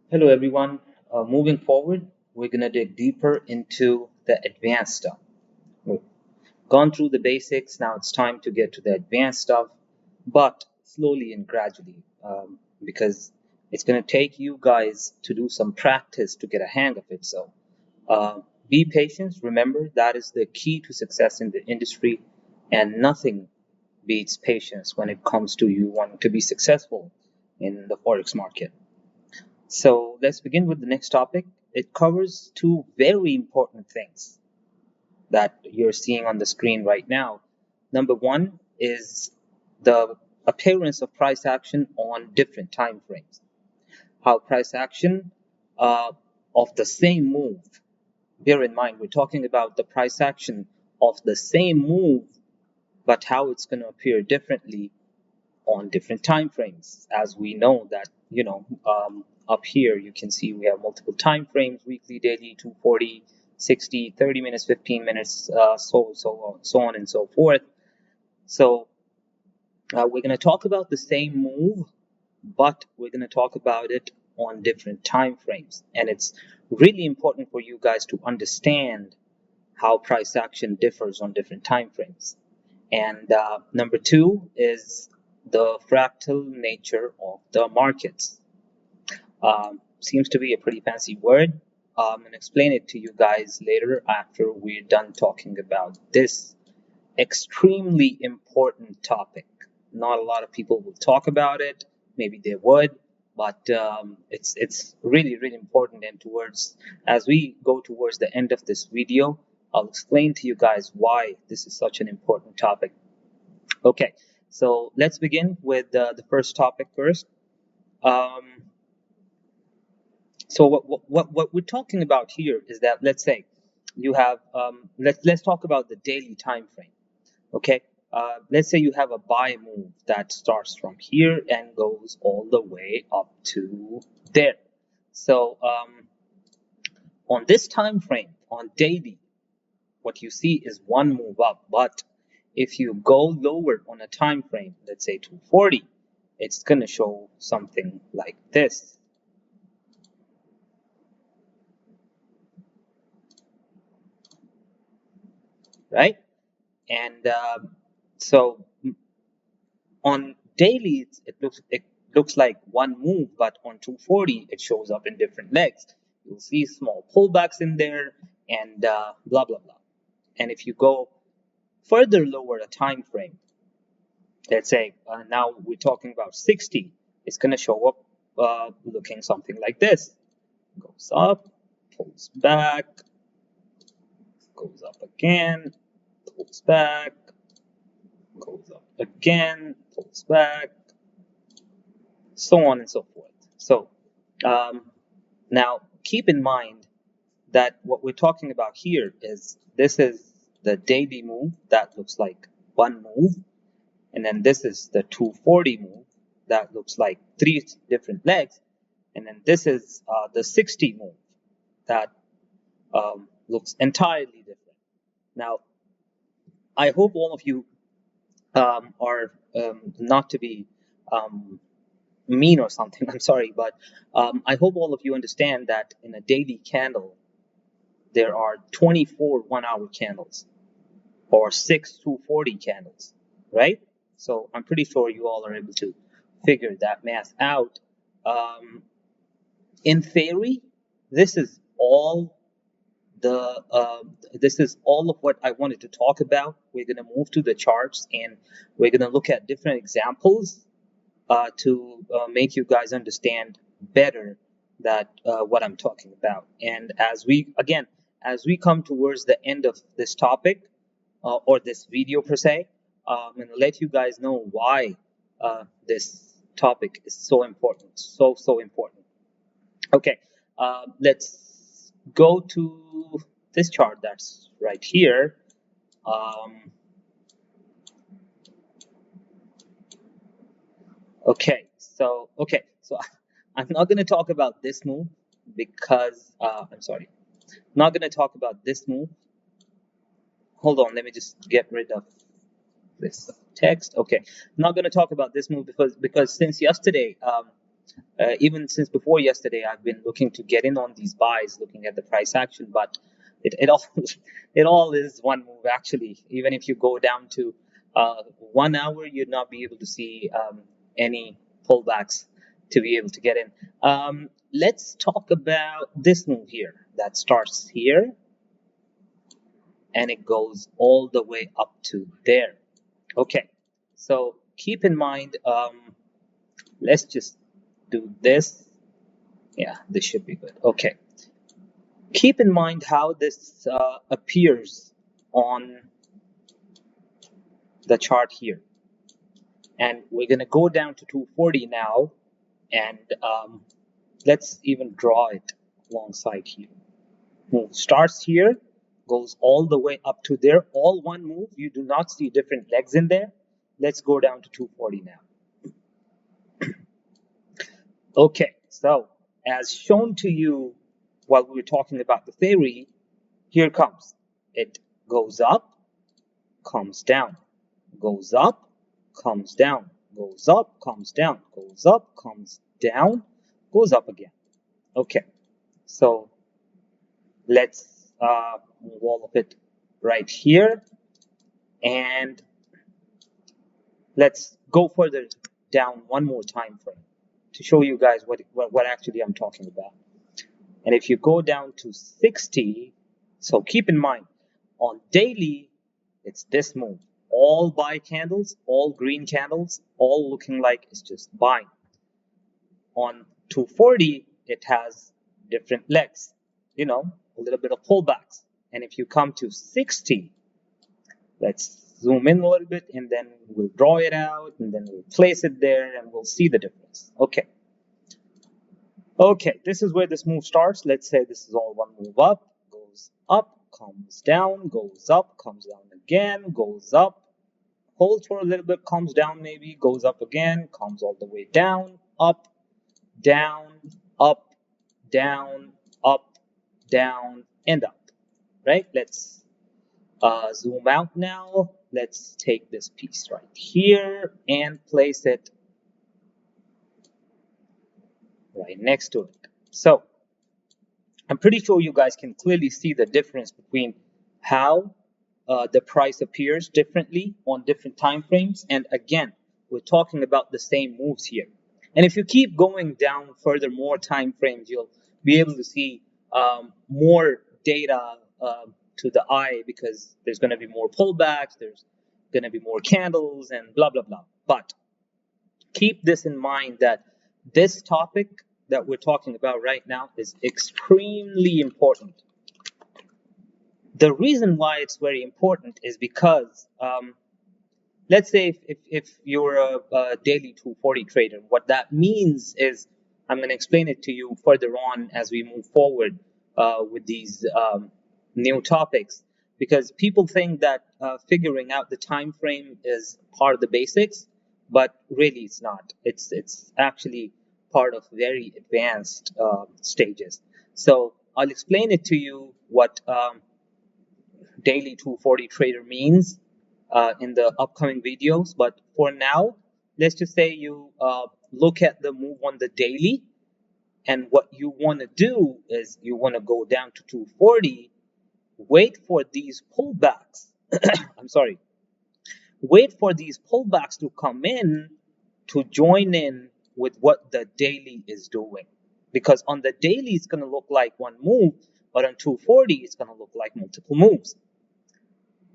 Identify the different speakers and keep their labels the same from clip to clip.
Speaker 1: Hello everyone. Moving forward, we're gonna dig deeper into the advanced stuff. We've gone through the basics. Now it's time to get to the advanced stuff, but slowly and gradually, because it's gonna take you guys to do some practice to get a hang of it. So, be patient. Remember that is the key to success in the industry, and nothing beats patience when it comes to you wanting to be successful in the forex market. So let's begin with the next topic. It covers two very important things that you're seeing on the screen right now. Number one is the appearance of price action on different time frames. How price action uh, of the same move, bear in mind, we're talking about the price action of the same move, but how it's going to appear differently on different time frames. As we know that, up here you can see we have multiple time frames: weekly, daily, 240, 60, 30 minutes, 15 minutes, so on and so forth. So we're going to talk about the same move, but we're going to talk about it on different time frames, and it's really important for you guys to understand how price action differs on different time frames. And number two is the fractal nature of the markets. Seems to be a pretty fancy word. I'm going to explain it to you guys later after we're done talking about this extremely important topic. Not a lot of people will talk about it. Maybe they would, but it's really important. And towards as we go towards the end of this video, I'll explain to you guys why this is such an important topic. Okay, so let's begin with the first topic first. Um, so what we're talking about here is that, let's say you have let's talk about the daily time frame. Okay, let's say you have a buy move that starts from here and goes all the way up to there. So on this time frame, on daily, what you see is one move up. But if you go lower on a time frame, let's say 240, it's going to show something like this, right? And so on daily, it looks like one move, but on 240, it shows up in different legs. You'll see small pullbacks in there, and blah blah blah. And if you go further lower a time frame, let's say now we're talking about 60, it's going to show up looking something like this. Goes up, pulls back, goes up again, pulls back, goes up again, pulls back, so on and so forth. So um, now keep in mind that what we're talking about here is this is the daily move that looks like one move, and then this is the 240 move that looks like three different legs, and then this is the 60 move that looks entirely different. Now, I hope all of you are not to be um, mean or something. I'm sorry, but I hope all of you understand that in a daily candle, there are 24 1-hour candles or 6 240 candles, right? So I'm pretty sure you all are able to figure that math out. Um, in theory, this is all this is all of what I wanted to talk about. We're going to move to the charts, and we're going to look at different examples to make you guys understand better that what I'm talking about. And as we come towards the end of this topic or this video per se, I'm going to let you guys know why this topic is so important, so important. Okay, let's go to this chart that's right here. Um, okay, so I'm not going to talk about this move because I'm sorry, not going to talk about this move. Hold on, let me just get rid of this text. Okay, not going to talk about this move because since yesterday, Even since before yesterday, I've been looking to get in on these buys, looking at the price action, but it all it all is one move actually. Even if you go down to 1 hour, you'd not be able to see any pullbacks to be able to get in. Let's talk about this move here that starts here and it goes all the way up to there. Okay, so keep in mind, let's just do this. Yeah, this should be good. Okay, keep in mind how this appears on the chart here. And we're going to go down to 240 now, and let's even draw it alongside here. Move starts here, goes all the way up to there, all one move. You do not see different legs in there. Let's go down to 240 now. Okay, so as shown to you while we were talking about the theory, here comes. It goes up, comes down, goes up, comes down, goes up, comes down, goes up, comes down, goes up again. Okay, so let's move all of it right here, and let's go further down one more time frame to show you guys what actually I'm talking about. And if you go down to 60, so keep in mind, on daily, it's this move. All buy candles, all green candles, all looking like it's just buying. On 240, it has different legs, a little bit of pullbacks. And if you come to 60, let's zoom in a little bit, and then we'll draw it out, and then we'll place it there, and we'll see the difference. Okay, this is where this move starts. Let's say this is all one move up, goes up, comes down, goes up, comes down again, goes up, holds for a little bit, comes down maybe, goes up again, comes all the way down, up, down, up, down, up, down, and up, right? Let's zoom out now. Let's take this piece right here and place it right next to it. So I'm pretty sure you guys can clearly see the difference between how the price appears differently on different time frames. And again, we're talking about the same moves here. And if you keep going down further, more time frames, you'll be able to see more data to the eye, because there's going to be more pullbacks, there's going to be more candles, and blah, blah, blah. But keep this in mind, that this topic that we're talking about right now is extremely important. The reason why it's very important is because, let's say if you're a daily 240 trader, what that means is, I'm going to explain it to you further on as we move forward with these new topics, because people think that figuring out the time frame is part of the basics, but really it's not. It's actually part of very advanced stages. So I'll explain it to you what daily 240 trader means in the upcoming videos. But for now, let's just say you look at the move on the daily, and what you want to do is you want to go down to 240, wait for these pullbacks. I'm sorry. Wait for these pullbacks to come in to join in with what the daily is doing. Because on the daily, it's going to look like one move, but on 240, it's going to look like multiple moves.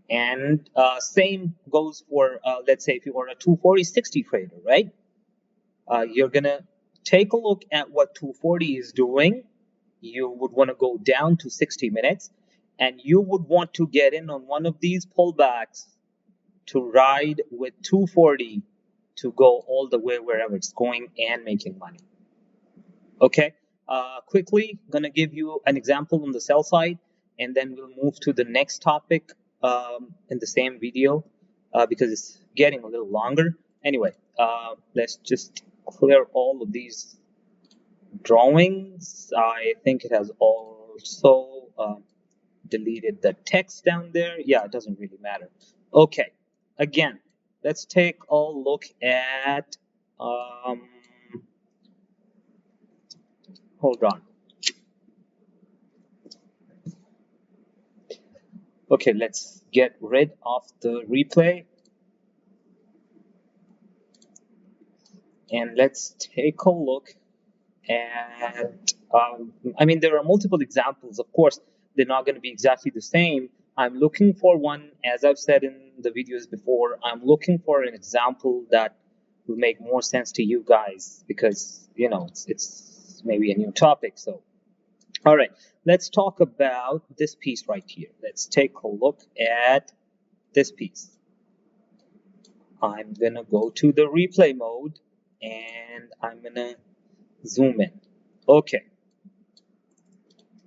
Speaker 1: And same goes for, let's say, if you are a 240-60 trader, right? You're going to take a look at what 240 is doing. You would want to go down to 60 minutes, and you would want to get in on one of these pullbacks to ride with 240 to go all the way wherever it's going and making money. Okay, quickly gonna give you an example on the sell side, and then we'll move to the next topic in the same video because it's getting a little longer. Anyway, let's just clear all of these drawings. I think it has also deleted the text down there. Yeah, it doesn't really matter. Okay, again, let's take a look at Hold on. Okay, let's get rid of the replay and let's take a look at, I mean, there are multiple examples. Of course, they're not going to be exactly the same. I'm looking for one, as I've said in the videos before, I'm looking for an example that will make more sense to you guys because, you know, it's maybe a new topic. So, all right, let's talk about this piece right here. Let's take a look at this piece. I'm going to go to the replay mode and I'm going to zoom in. Okay,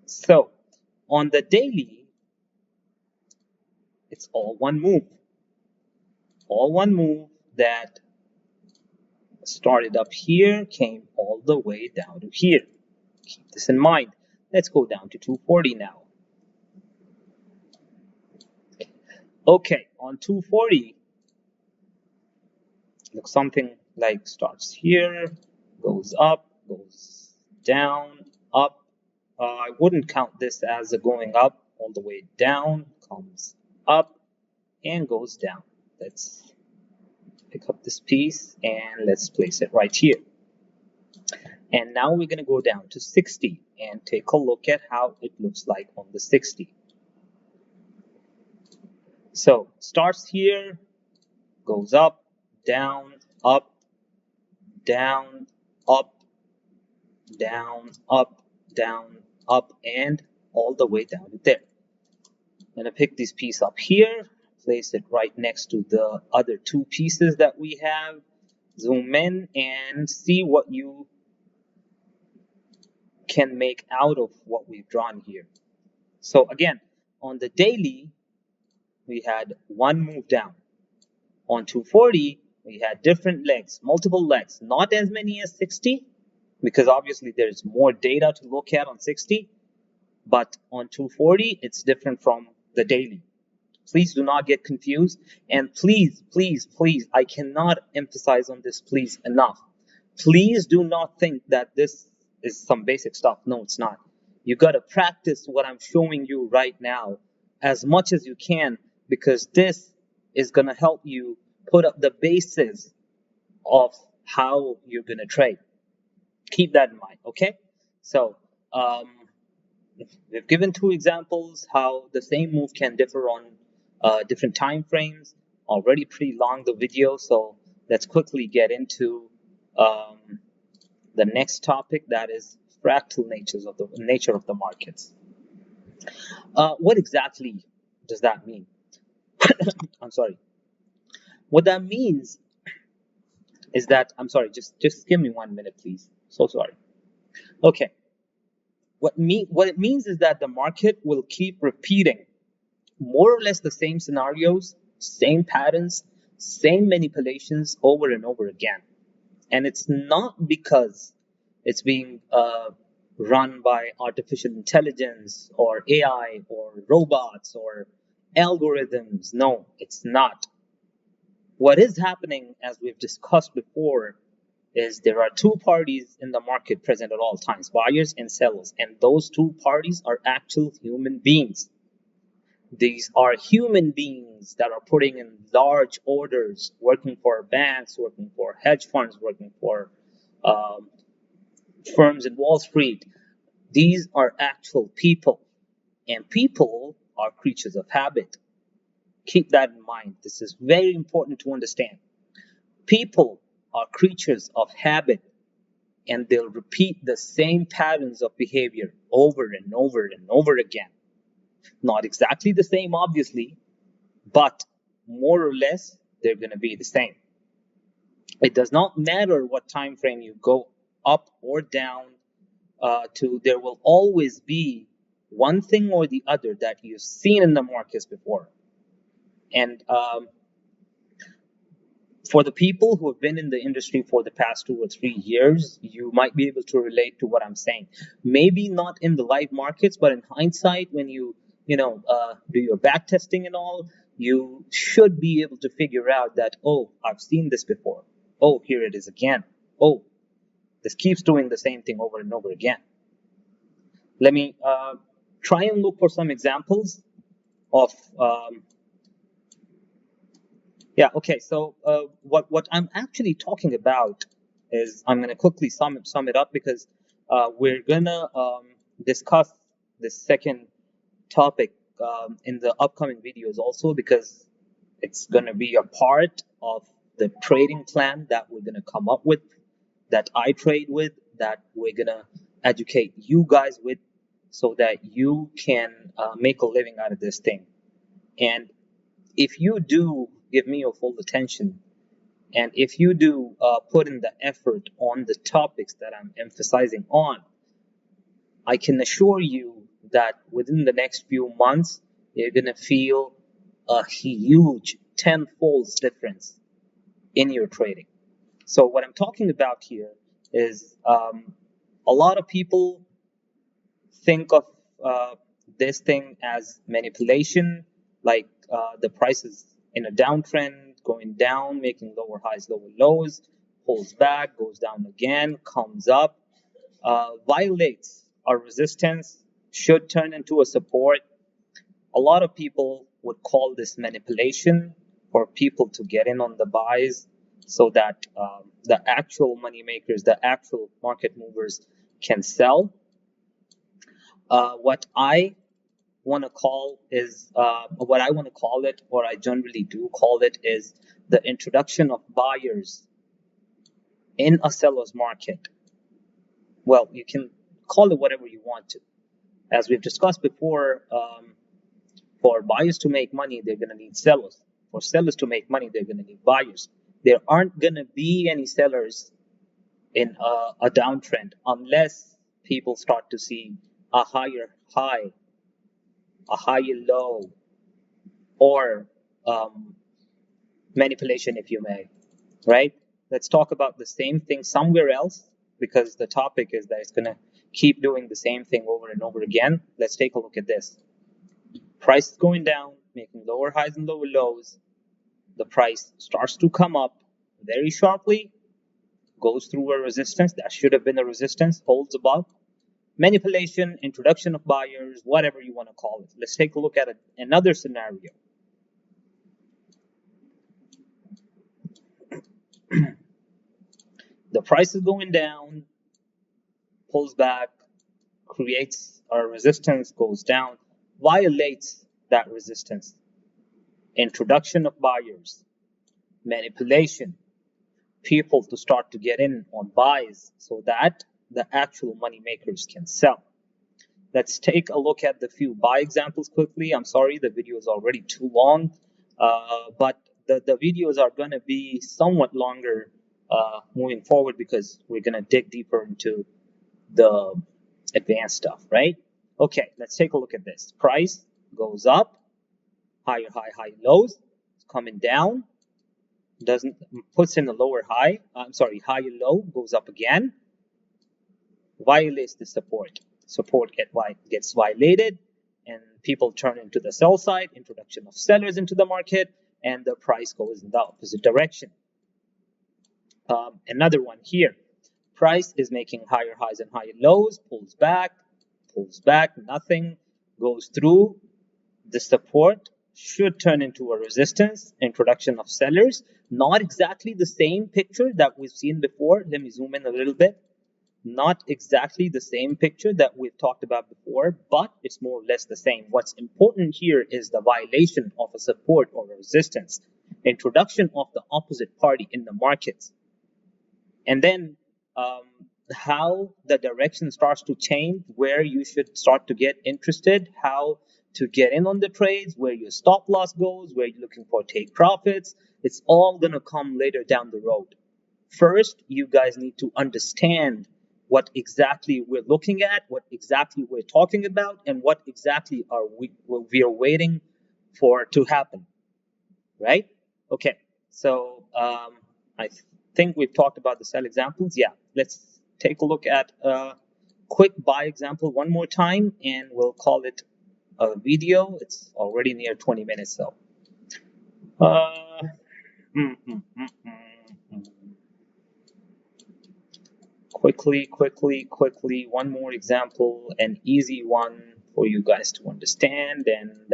Speaker 1: so on the daily, it's all one move. All one move that started up here, came all the way down to here. Keep this in mind. Let's go down to 240 now. Okay, on 240, looks something like starts here, goes up, goes down, up. I wouldn't count this as a going up, all the way down, comes up, and goes down. Let's pick up this piece and let's place it right here. And now we're going to go down to 60 and take a look at how it looks like on the 60. So starts here, goes up, down, up, down, up, down, up, down, up, and all the way down to there. I'm going to pick this piece up here, place it right next to the other two pieces that we have, zoom in and see what you can make out of what we've drawn here. So again, on the daily, we had one move down. On 240, we had different legs, multiple legs, not as many as 60, because obviously there's more data to look at on 60, but on 240, it's different from the daily. Please do not get confused, and please, please, please, I cannot emphasize on this please enough. Please do not think that this is some basic stuff. No, it's not. You got to practice what I'm showing you right now as much as you can, because this is going to help you put up the basis of how you're going to trade. Keep that in mind, okay? So, we've given two examples how the same move can differ on different time frames. Already pretty long the video, so let's quickly get into the next topic, that is fractal nature of the markets. What exactly does that mean? I'm sorry. What that means is that, I'm sorry, just give me 1 minute, please. So sorry. Okay. What it means is that the market will keep repeating more or less the same scenarios, same patterns, same manipulations over and over again. And it's not because it's being run by artificial intelligence or AI or robots or algorithms. No, it's not. What is happening, as we've discussed before, is there are two parties in the market present at all times, buyers and sellers, and those two parties are actual human beings. These are human beings that are putting in large orders, working for banks, working for hedge funds, working for firms in Wall Street. These are actual people, and people are creatures of habit. Keep that in mind. This is very important to understand. People are creatures of habit, and they'll repeat the same patterns of behavior over and over and over again. Not exactly the same, obviously, but more or less, they're going to be the same. It does not matter what time frame you go up or down to, there will always be one thing or the other that you've seen in the markets before. And for the people who have been in the industry for the past 2 or 3 years, you might be able to relate to what I'm saying. Maybe not in the live markets, but in hindsight, when you do your back testing and all, you should be able to figure out that, oh, I've seen this before. Oh, here it is again. Oh, this keeps doing the same thing over and over again. Let me try and look for some examples of yeah, okay. So what I'm actually talking about is I'm gonna quickly sum it up because we're gonna discuss this second topic in the upcoming videos also, because it's gonna be a part of the trading plan that we're gonna come up with, that I trade with, that we're gonna educate you guys with, so that you can make a living out of this thing. And if you do give me your full attention, and if you do put in the effort on the topics that I'm emphasizing on, I can assure you that within the next few months, you're going to feel a huge tenfold difference in your trading. So, what I'm talking about here is a lot of people think of this thing as manipulation, like the prices in a downtrend going down, making lower highs, lower lows, pulls back, goes down again, comes up, violates our resistance, should turn into a support. A lot of people would call this manipulation for people to get in on the buys, so that the actual money makers, the actual market movers, can sell. What I want to call is what I want to call it, or I generally do call it, is the introduction of buyers in a seller's market. Well, you can call it whatever you want to. As we've discussed before, for buyers to make money, they're going to need sellers. For sellers to make money, they're going to need buyers. There aren't going to be any sellers in a downtrend unless people start to see a higher high, a higher low, or manipulation, if you may, right? Let's talk about the same thing somewhere else, because the topic is that it's going to keep doing the same thing over and over again. Let's take a look at this. Price is going down, making lower highs and lower lows. The price starts to come up very sharply, goes through a resistance that should have been a resistance, holds above. Manipulation, introduction of buyers, whatever you want to call it. Let's take a look at another scenario. The price is going down, pulls back, creates a resistance, goes down, violates that resistance. Introduction of buyers, manipulation, people to start to get in on buys so that the actual money makers can sell. Let's take a look at the few buy examples quickly. I'm sorry, the video is already too long, but the videos are going to be somewhat longer moving forward, because we're going to dig deeper into the advanced stuff, right? Okay, let's take a look at this. Price goes up, higher high, high lows, it's coming down, doesn't puts in a lower high, higher low, goes up again, violates the support. Support gets violated, and people turn into the sell side, introduction of sellers into the market, and the price goes in the opposite direction. Another one here. Price is making higher highs and higher lows, pulls back, nothing, goes through the support, should turn into a resistance, introduction of sellers. Not exactly the same picture that we've seen before. Let me zoom in a little bit. Not exactly the same picture that we've talked about before, but it's more or less the same. What's important here is the violation of a support or a resistance, introduction of the opposite party in the markets, and then how the direction starts to change, where you should start to get interested, how to get in on the trades, where your stop loss goes, where you're looking for take profits. It's all going to come later down the road. First, you guys need to understand what exactly we're looking at, what exactly we're talking about, and what exactly we are waiting for to happen, right? Okay, so I think we've talked about the sell examples. Yeah, let's take a look at a quick buy example one more time, and we'll call it a video. It's already near 20 minutes, so. quickly, one more example, an easy one for you guys to understand. And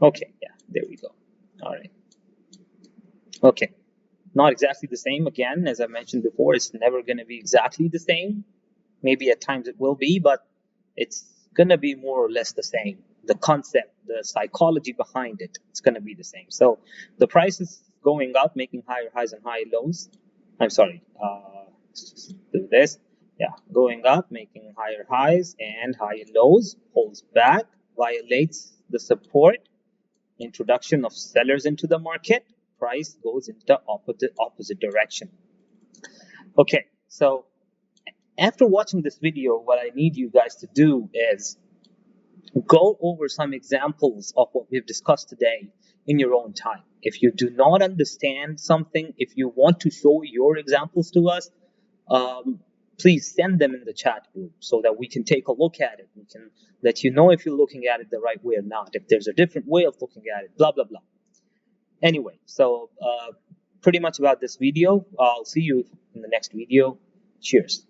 Speaker 1: okay, yeah, there we go. All right. Okay, not exactly the same. Again, as I mentioned before, it's never going to be exactly the same. Maybe at times it will be, but it's going to be more or less the same. The concept, the psychology behind it, it's going to be the same. So the price is going up, making higher highs and higher lows. I'm sorry, let's just do this. Yeah, going up, making higher highs and higher lows, pulls back, violates the support, introduction of sellers into the market, price goes into opposite direction. Okay, so after watching this video, what I need you guys to do is go over some examples of what we've discussed today in your own time. If you do not understand something, if you want to show your examples to us, please send them in the chat group so that we can take a look at it. We can let you know if you're looking at it the right way or not, if there's a different way of looking at it, blah, blah, blah. Anyway, so pretty much about this video. I'll see you in the next video. Cheers.